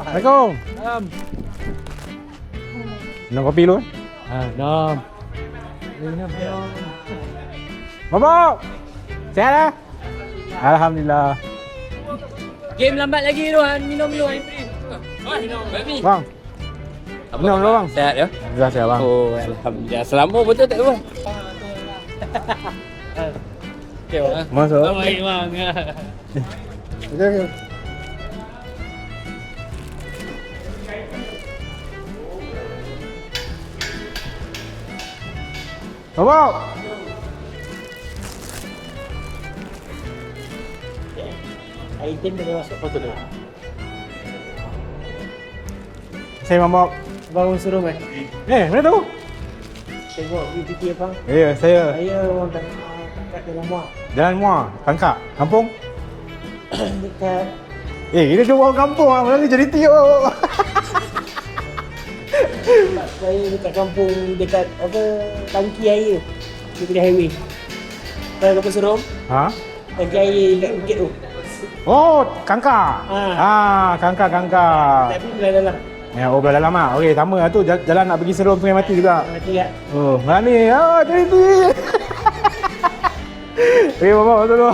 Assalamualaikum. Minum kopi dulu. Dom. Mabuk. Sihat lah. Alhamdulillah. Game lambat lagi tu, minum dulu. Bang. Minum dulu bang. Sehat ya? Alhamdulillah sihat bang. Oh, alhamdulillah. Selama betul tak bang? Okey bang. Masuk. Baik bang. Okey. Mabuk. Item dah masuk foto tu. Saya mabuk. Bang suruh kan? Mana tahu? Tengok PPT abang. Ya, saya Saya orang kat dalam muak. Jalan Muar, Tangkak, kampung. Dekat Kita dua orang kampung lah, mana ni jadi tiup. saya dekat kampung dekat apa tangki air di pinggir highway. Tahu kapal serum? Ha? Tangki air dekat bukit tu. Oh, Kangkak. Kangkak. Tapi belah dalam. Ya, belah dalam ah. Okey, sama lah tu. Jalan nak pergi Serum Sungai Mati juga. Mati kat. Oh, mana ni? Jadi. Okey, bapak, betul tu.